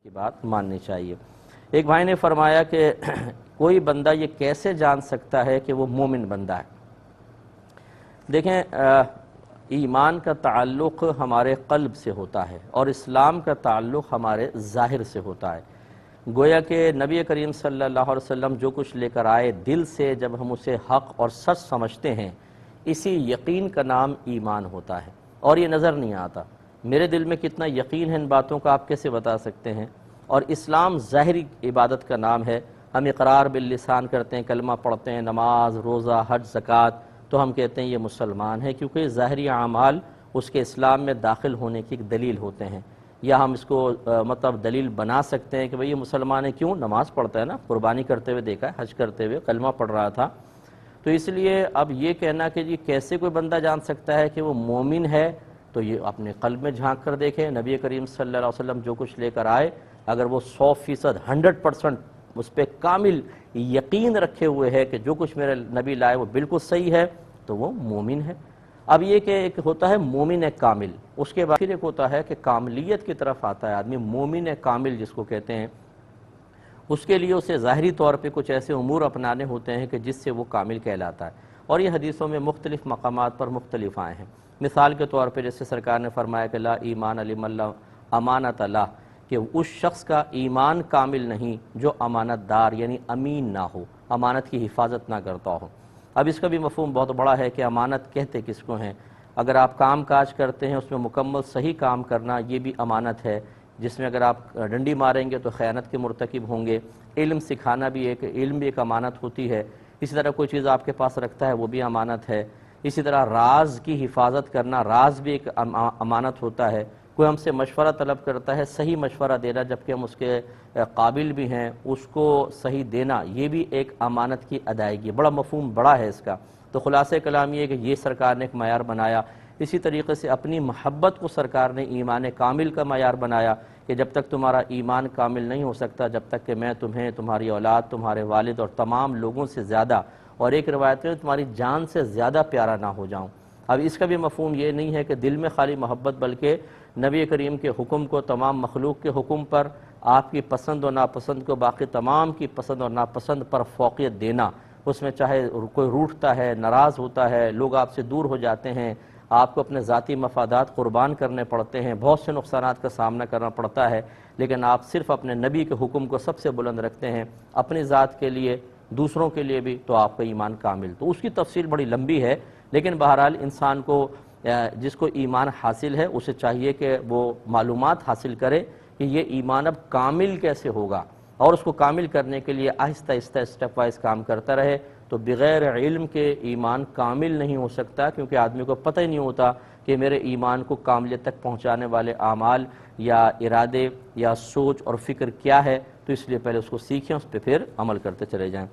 کی بات ماننی چاہیے۔ ایک بھائی نے فرمایا کہ کوئی بندہ یہ کیسے جان سکتا ہے کہ وہ مومن بندہ ہے؟ دیکھیں، ایمان کا تعلق ہمارے قلب سے ہوتا ہے اور اسلام کا تعلق ہمارے ظاہر سے ہوتا ہے۔ گویا کہ نبی کریم صلی اللہ علیہ وسلم جو کچھ لے کر آئے، دل سے جب ہم اسے حق اور سچ سمجھتے ہیں، اسی یقین کا نام ایمان ہوتا ہے، اور یہ نظر نہیں آتا۔ میرے دل میں کتنا یقین ہے ان باتوں کا آپ کیسے بتا سکتے ہیں؟ اور اسلام ظاہری عبادت کا نام ہے۔ ہم اقرار باللسان کرتے ہیں، کلمہ پڑھتے ہیں، نماز، روزہ، حج، زکوٰۃ، تو ہم کہتے ہیں یہ مسلمان ہے، کیونکہ ظاہری اعمال اس کے اسلام میں داخل ہونے کی ایک دلیل ہوتے ہیں۔ یا ہم اس کو مطلب دلیل بنا سکتے ہیں کہ بھئی یہ مسلمان ہے، کیوں؟ نماز پڑھتا ہے نا، قربانی کرتے ہوئے دیکھا ہے، حج کرتے ہوئے، کلمہ پڑھ رہا تھا۔ تو اس لیے اب یہ کہنا کہ جی کیسے کوئی بندہ جان سکتا ہے کہ وہ مومن ہے، تو یہ اپنے قلب میں جھانک کر دیکھیں۔ نبی کریم صلی اللہ علیہ وسلم جو کچھ لے کر آئے، اگر وہ 100% 100% اس پہ کامل یقین رکھے ہوئے ہے کہ جو کچھ میرے نبی لائے وہ بالکل صحیح ہے، تو وہ مومن ہے۔ اب یہ کہ ایک ہوتا ہے مومن کامل، اس کے بعد پھر ایک ہوتا ہے کہ کاملیت کی طرف آتا ہے آدمی، مومن کامل جس کو کہتے ہیں۔ اس کے لیے اسے ظاہری طور پہ کچھ ایسے امور اپنانے ہوتے ہیں کہ جس سے وہ کامل کہلاتا ہے، اور یہ حدیثوں میں مختلف مقامات پر مختلف آئے ہیں۔ مثال کے طور پہ جیسے سرکار نے فرمایا کہ لا ایمان لمن لا امانت لا، کہ اس شخص کا ایمان کامل نہیں جو امانت دار یعنی امین نہ ہو، امانت کی حفاظت نہ کرتا ہو۔ اب اس کا بھی مفہوم بہت بڑا ہے کہ امانت کہتے کس کو ہیں؟ اگر آپ کام کاج کرتے ہیں اس میں مکمل صحیح کام کرنا، یہ بھی امانت ہے، جس میں اگر آپ ڈنڈی ماریں گے تو خیانت کے مرتکب ہوں گے۔ علم سکھانا بھی علم بھی ایک امانت ہوتی ہے۔ اسی طرح کوئی چیز آپ کے پاس رکھتا ہے وہ بھی امانت ہے۔ اسی طرح راز کی حفاظت کرنا، راز بھی ایک امانت ہوتا ہے۔ کوئی ہم سے مشورہ طلب کرتا ہے، صحیح مشورہ دینا جبکہ ہم اس کے قابل بھی ہیں، اس کو صحیح دینا، یہ بھی ایک امانت کی ادائیگی، بڑا مفہوم بڑا ہے اس کا۔ تو خلاصہ کلام یہ ہے کہ یہ سرکار نے ایک معیار بنایا۔ اسی طریقے سے اپنی محبت کو سرکار نے ایمان کامل کا معیار بنایا کہ جب تک تمہارا ایمان کامل نہیں ہو سکتا جب تک کہ میں تمہیں، تمہاری اولاد، تمہارے والد اور تمام لوگوں سے زیادہ، اور ایک روایت میں تمہاری جان سے زیادہ پیارا نہ ہو جاؤں۔ اب اس کا بھی مفہوم یہ نہیں ہے کہ دل میں خالی محبت، بلکہ نبی کریم کے حکم کو تمام مخلوق کے حکم پر، آپ کی پسند و ناپسند کو باقی تمام کی پسند اور ناپسند پر فوقیت دینا۔ اس میں چاہے کوئی روٹھتا ہے، ناراض ہوتا ہے، لوگ آپ سے دور ہو جاتے ہیں، آپ کو اپنے ذاتی مفادات قربان کرنے پڑتے ہیں، بہت سے نقصانات کا سامنا کرنا پڑتا ہے، لیکن آپ صرف اپنے نبی کے حکم کو سب سے بلند رکھتے ہیں، اپنی ذات کے لیے، دوسروں کے لیے بھی، تو آپ کا ایمان کامل۔ تو اس کی تفصیل بڑی لمبی ہے، لیکن بہرحال انسان کو جس کو ایمان حاصل ہے اسے چاہیے کہ وہ معلومات حاصل کرے کہ یہ ایمان اب کامل کیسے ہوگا، اور اس کو کامل کرنے کے لیے آہستہ آہستہ اسٹیپ وائز کام کرتا رہے۔ تو بغیر علم کے ایمان کامل نہیں ہو سکتا، کیونکہ آدمی کو پتہ ہی نہیں ہوتا کہ میرے ایمان کو کاملیت تک پہنچانے والے اعمال یا ارادے یا سوچ اور فکر کیا ہے۔ تو اس لیے پہلے اس کو سیکھیں، اس پہ پھر عمل کرتے چلے جائیں۔